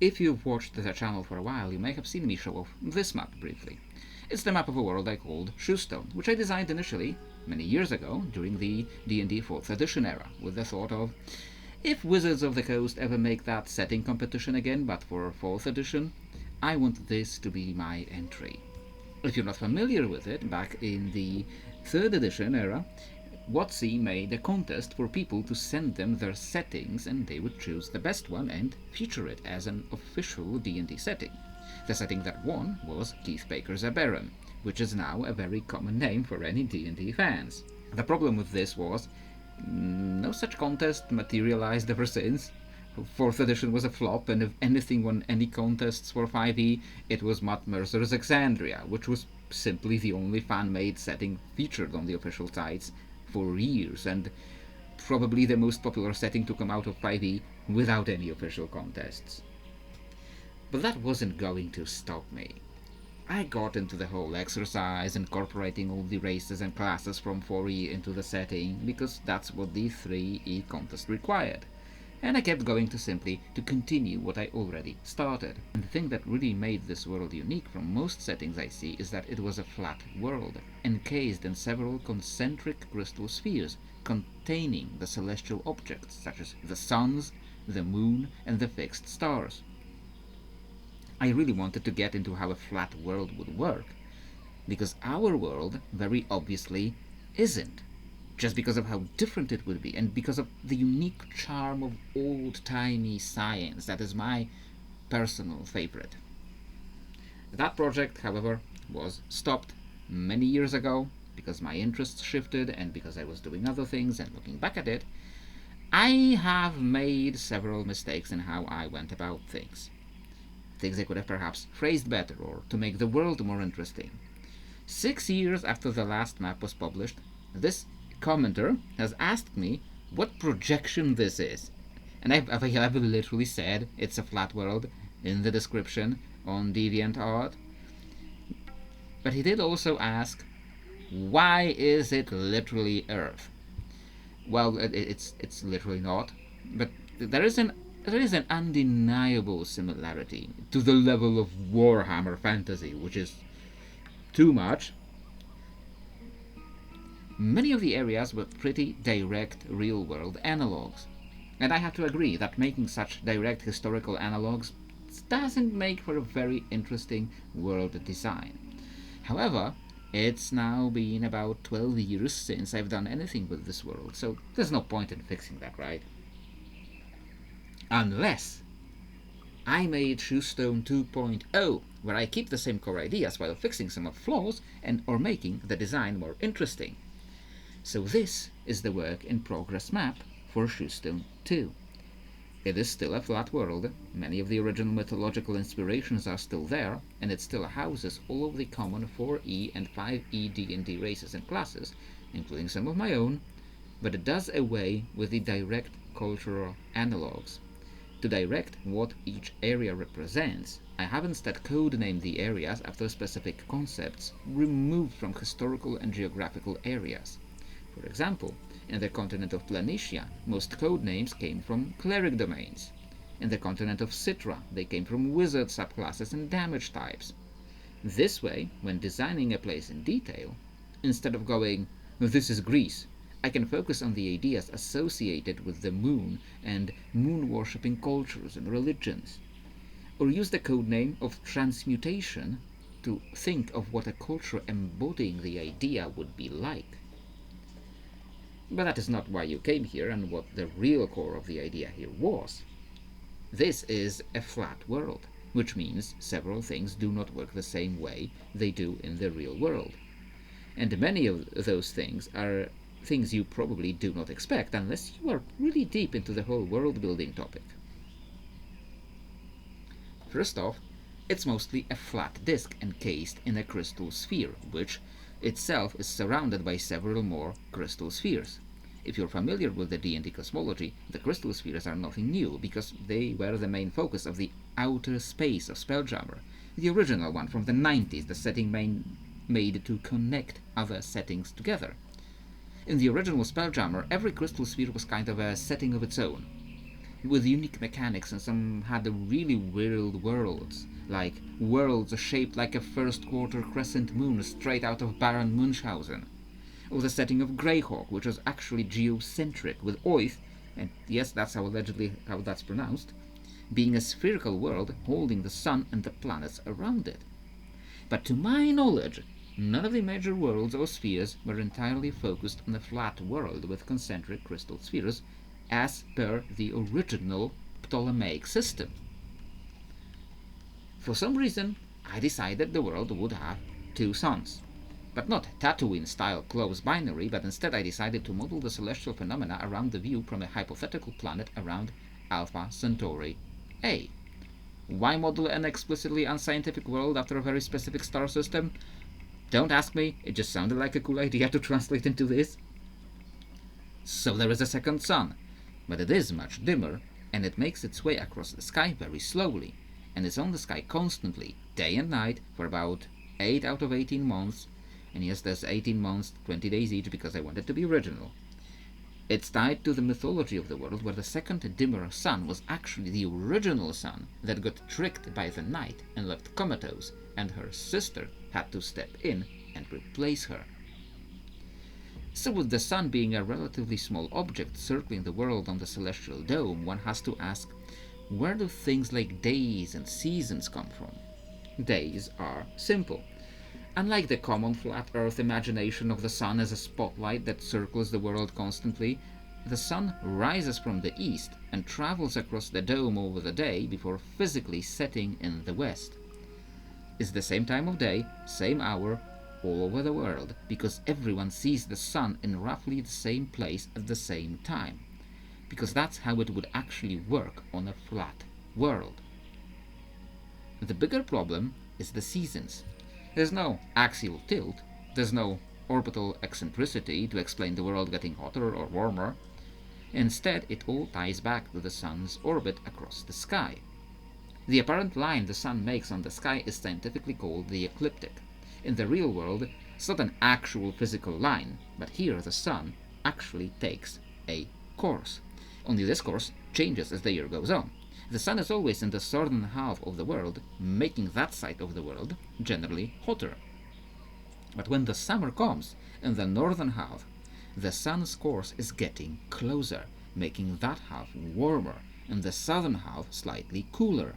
If you've watched the channel for a while, you may have seen me show off this map briefly. It's the map of a world I called Shoestone, which I designed initially, many years ago, during the D&D 4th edition era, with the thought of, if Wizards of the Coast ever make that setting competition again, but for 4th edition, I want this to be my entry. If you're not familiar with it, back in the 3rd edition era, WotC made a contest for people to send them their settings, and they would choose the best one and feature it as an official D&D setting. The setting that won was Keith Baker's Aberron, which is now a very common name for any D&D fans. The problem with this was, no such contest materialized ever since. 4th edition was a flop, and if anything won any contests for 5e, it was Matt Mercer's Exandria, which was simply the only fan-made setting featured on the official sites for years, and probably the most popular setting to come out of 5e without any official contests. But that wasn't going to stop me. I got into the whole exercise, incorporating all the races and classes from 4e into the setting, because that's what the 3e contest required. And I kept going to continue what I already started. And the thing that really made this world unique from most settings I see is that it was a flat world, encased in several concentric crystal spheres, containing the celestial objects such as the suns, the moon, and the fixed stars. I really wanted to get into how a flat world would work, because our world, very obviously, isn't. Just because of how different it would be, and because of the unique charm of old-timey science that is my personal favorite. That project, however, was stopped many years ago because my interests shifted and because I was doing other things, and looking back at it, I have made several mistakes in how I went about things. Things I could have perhaps phrased better, or to make the world more interesting. 6 years after the last map was published, this commenter has asked me what projection this is, and I've literally said it's a flat world in the description on DeviantArt. But he did also ask, why is it literally Earth? Well, it's literally not, but there is an undeniable similarity to the level of Warhammer fantasy, which is too much. Many of the areas were pretty direct real-world analogues, and I have to agree that making such direct historical analogues doesn't make for a very interesting world design. However, it's now been about 12 years since I've done anything with this world, so there's no point in fixing that, right? Unless I made Shoestone 2.0, where I keep the same core ideas while fixing some of the flaws and or making the design more interesting. So this is the work in progress map for Shoestone 2. It is still a flat world, many of the original mythological inspirations are still there, and it still houses all of the common 4e and 5e D&D races and classes, including some of my own, but it does away with the direct cultural analogues. To direct what each area represents, I have instead codenamed the areas after specific concepts removed from historical and geographical areas. For example, in the continent of Planitia, most code names came from cleric domains. In the continent of Citra, they came from wizard subclasses and damage types. This way, when designing a place in detail, instead of going, "This is Greece," I can focus on the ideas associated with the moon and moon-worshipping cultures and religions. Or use the codename of transmutation to think of what a culture embodying the idea would be like. But that is not why you came here and what the real core of the idea here was. This is a flat world, which means several things do not work the same way they do in the real world. And many of those things are things you probably do not expect unless you are really deep into the whole world-building topic. First off, it's mostly a flat disk encased in a crystal sphere, which itself is surrounded by several more crystal spheres. If you're familiar with the D&D cosmology, the crystal spheres are nothing new, because they were the main focus of the outer space of Spelljammer, the original one from the 90s, the setting made to connect other settings together. In the original Spelljammer, every crystal sphere was kind of a setting of its own. with unique mechanics, and some had really weird worlds, like worlds shaped like a first quarter crescent moon straight out of Baron Munchausen, or the setting of Greyhawk, which was actually geocentric, with Oith, and yes, that's allegedly how that's pronounced, being a spherical world holding the sun and the planets around it. But to my knowledge, none of the major worlds or spheres were entirely focused on a flat world with concentric crystal spheres, as per the original Ptolemaic system. For some reason, I decided the world would have two suns. But not Tatooine-style close binary, but instead I decided to model the celestial phenomena around the view from a hypothetical planet around Alpha Centauri A. Why model an explicitly unscientific world after a very specific star system? Don't ask me, it just sounded like a cool idea to translate into this. So there is a second sun, but it is much dimmer, and it makes its way across the sky very slowly, and is on the sky constantly, day and night, for about 8 out of 18 months, and yes, there's 18 months, 20 days each, because I want it to be original. It's tied to the mythology of the world, where the second dimmer sun was actually the original sun that got tricked by the night and left comatose, and her sister had to step in and replace her. So with the sun being a relatively small object circling the world on the celestial dome, one has to ask, where do things like days and seasons come from? Days are simple. Unlike the common flat Earth imagination of the sun as a spotlight that circles the world constantly, the sun rises from the east and travels across the dome over the day before physically setting in the west. It's the same time of day, same hour, all over the world, because everyone sees the sun in roughly the same place at the same time, because that's how it would actually work on a flat world. The bigger problem is the seasons. There's no axial tilt, there's no orbital eccentricity to explain the world getting hotter or warmer. Instead, it all ties back to the sun's orbit across the sky. The apparent line the sun makes on the sky is scientifically called the ecliptic. In the real world, it's not an actual physical line, but here the sun actually takes a course. Only this course changes as the year goes on. The sun is always in the southern half of the world, making that side of the world generally hotter. But when the summer comes in the northern half, the sun's course is getting closer, making that half warmer, and the southern half slightly cooler.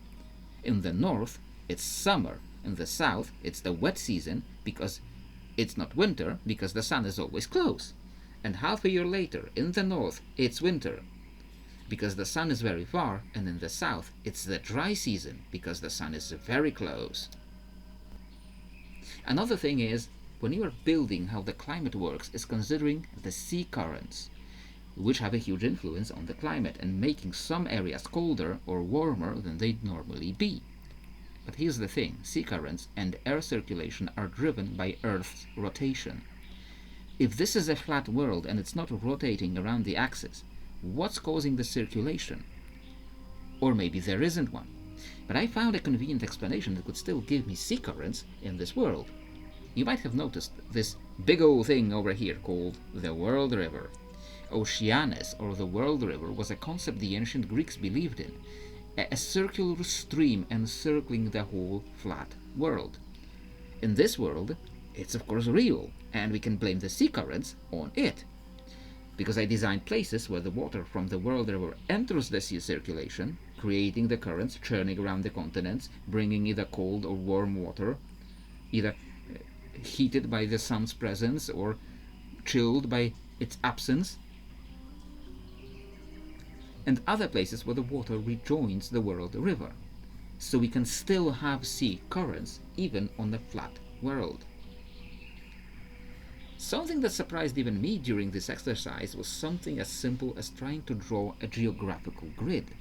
In the north, it's summer. In the south, it's the wet season, because it's not winter, because the sun is always close. And half a year later, in the north, it's winter, because the sun is very far, and in the south, it's the dry season, because the sun is very close. Another thing is, when you are building how the climate works, is considering the sea currents, which have a huge influence on the climate and making some areas colder or warmer than they'd normally be. But here's the thing, sea currents and air circulation are driven by Earth's rotation. If this is a flat world and it's not rotating around the axis, what's causing the circulation? Or maybe there isn't one. But I found a convenient explanation that could still give me sea currents in this world. You might have noticed this big old thing over here called the World River. Oceanus, or the World River, was a concept the ancient Greeks believed in, a circular stream encircling the whole flat world. In this world, it's of course real, and we can blame the sea currents on it, because I designed places where the water from the World River enters the sea circulation, creating the currents churning around the continents, bringing either cold or warm water, either heated by the sun's presence or chilled by its absence, and other places where the water rejoins the World River, so we can still have sea currents even on a flat world. Something that surprised even me during this exercise was something as simple as trying to draw a geographical grid.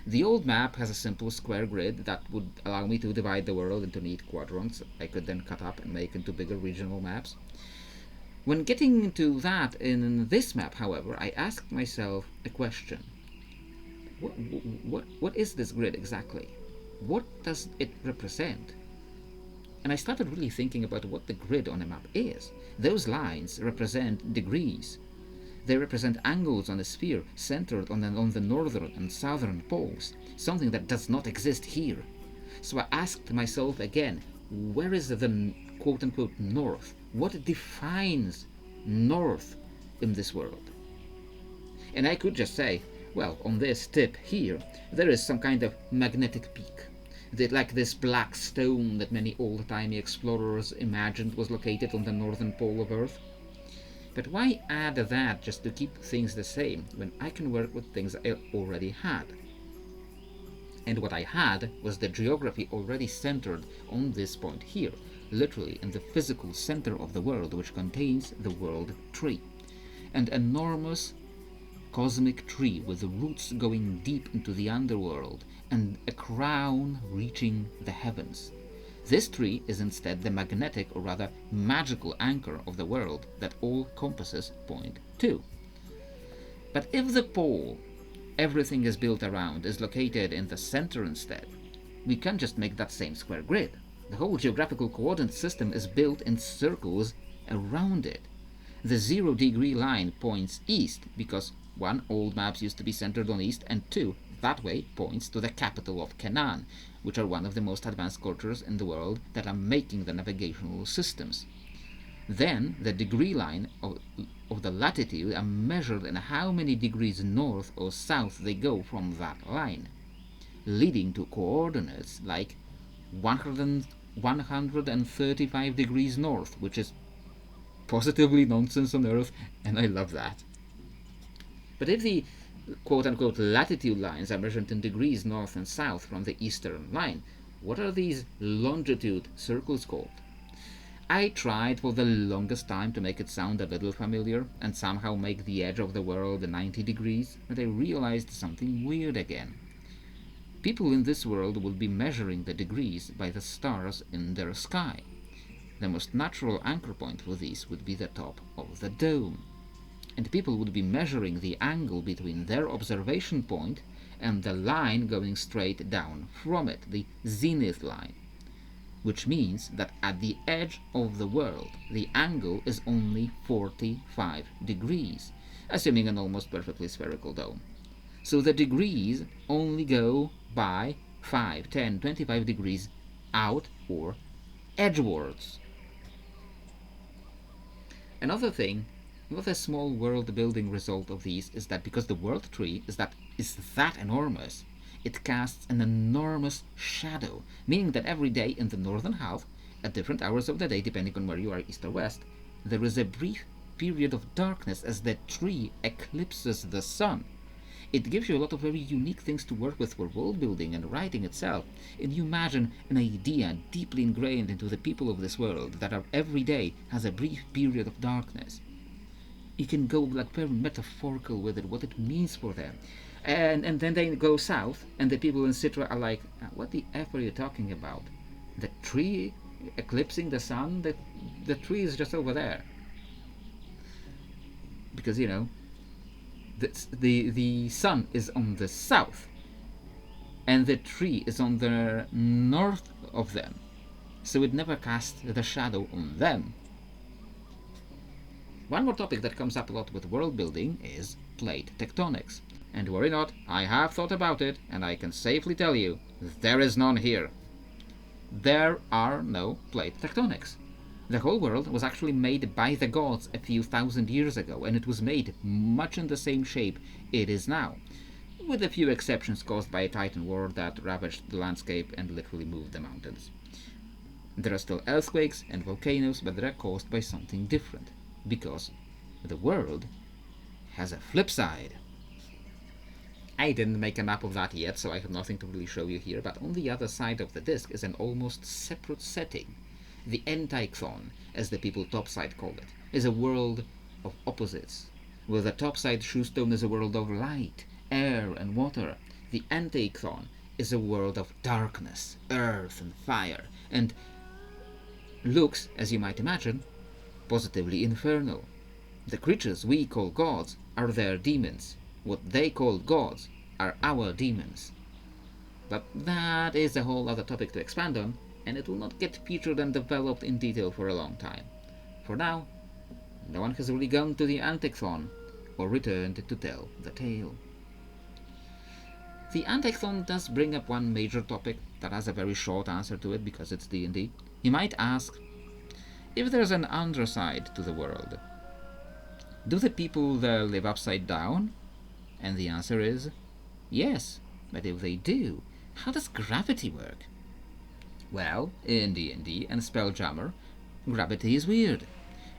The old map has a simple square grid that would allow me to divide the world into neat quadrants I could then cut up and make into bigger regional maps. When getting into that in this map, however, I asked myself a question. What is this grid exactly? What does it represent? And I started really thinking about what the grid on a map is. Those lines represent degrees. They represent angles on a sphere centered on the northern and southern poles, something that does not exist here. So I asked myself again, where is the quote-unquote north? What defines north in this world? And I could just say, well, on this tip here, there is some kind of magnetic peak. Like this black stone that many old-timey explorers imagined was located on the northern pole of Earth. But why add that just to keep things the same when I can work with things I already had? And what I had was the geography already centered on this point here, literally in the physical center of the world, which contains the world tree. An enormous cosmic tree with roots going deep into the underworld and a crown reaching the heavens. This tree is instead the magnetic, or rather magical, anchor of the world that all compasses point to. But if the pole everything is built around is located in the center instead, we can just make that same square grid. The whole geographical coordinate system is built in circles around it. The 0-degree line points east because 1. Old maps used to be centered on east, and 2. That way points to the capital of Canaan, which are one of the most advanced cultures in the world that are making the navigational systems. Then the degree line of the latitude are measured in how many degrees north or south they go from that line, leading to coordinates like 135 degrees north, which is positively nonsense on Earth, and I love that. But if the quote-unquote latitude lines are measured in degrees north and south from the eastern line, what are these longitude circles called? I tried for the longest time to make it sound a little familiar and somehow make the edge of the world 90 degrees, but I realized something weird again. People in this world will be measuring the degrees by the stars in their sky. The most natural anchor point for these would be the top of the dome, and people would be measuring the angle between their observation point and the line going straight down from it, the zenith line, which means that at the edge of the world the angle is only 45 degrees, assuming an almost perfectly spherical dome. So the degrees only go by 5, 10, 25 degrees out or edgewards. Another small world building result of these is that because the world tree is that enormous, it casts an enormous shadow, meaning that every day in the northern half, at different hours of the day depending on where you are, east or west, there is a brief period of darkness as the tree eclipses the sun. It gives you a lot of very unique things to work with for world building and writing itself, and you imagine an idea deeply ingrained into the people of this world that every day has a brief period of darkness. You can go like very metaphorical with it, what it means for them. And then they go south, and the people in Citra are like, what the F are you talking about? The tree eclipsing the sun? The tree is just over there. Because, you know, the sun is on the south, and the tree is on the north of them. So it never casts the shadow on them. One more topic that comes up a lot with world building is plate tectonics. And worry not, I have thought about it, and I can safely tell you, there is none here. There are no plate tectonics. The whole world was actually made by the gods a few thousand years ago, and it was made much in the same shape it is now, with a few exceptions caused by a Titan war that ravaged the landscape and literally moved the mountains. There are still earthquakes and volcanoes, but they are caused by something different, because the world has a flip side. I didn't make a map of that yet, so I have nothing to really show you here, but on the other side of the disk is an almost separate setting. The Antichthon, as the people topside call it, is a world of opposites, where the topside shoestone is a world of light, air and water. The Antichthon is a world of darkness, earth and fire, and looks, as you might imagine, positively infernal. The creatures we call gods are their demons. What they call gods are our demons. But that is a whole other topic to expand on, and it will not get featured and developed in detail for a long time. For now, no one has really gone to the Antichthon, or returned to tell the tale. The Antichthon does bring up one major topic that has a very short answer to it because it's D&D. You might ask, if there's an underside to the world, do the people there live upside down? And the answer is yes, but if they do, how does gravity work? Well, in D&D and Spelljammer, gravity is weird.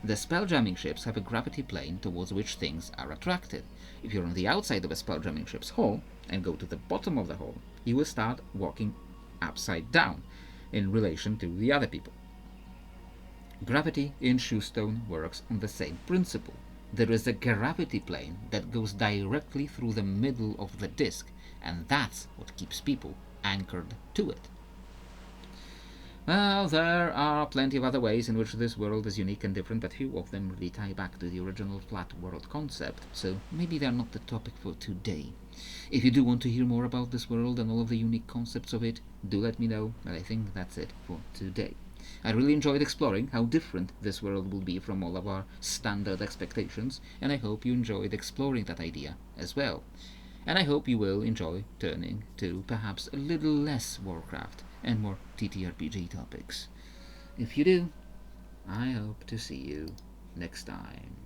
The spelljamming ships have a gravity plane towards which things are attracted. If you're on the outside of a spelljamming ship's hull and go to the bottom of the hull, you will start walking upside down in relation to the other people. Gravity in Shoestone works on the same principle. There is a gravity plane that goes directly through the middle of the disk, and that's what keeps people anchored to it. Well, there are plenty of other ways in which this world is unique and different, but few of them really tie back to the original flat world concept, so maybe they're not the topic for today. If you do want to hear more about this world and all of the unique concepts of it, do let me know, but I think that's it for today. I really enjoyed exploring how different this world will be from all of our standard expectations, and I hope you enjoyed exploring that idea as well. And I hope you will enjoy turning to perhaps a little less Warcraft and more TTRPG topics. If you do, I hope to see you next time.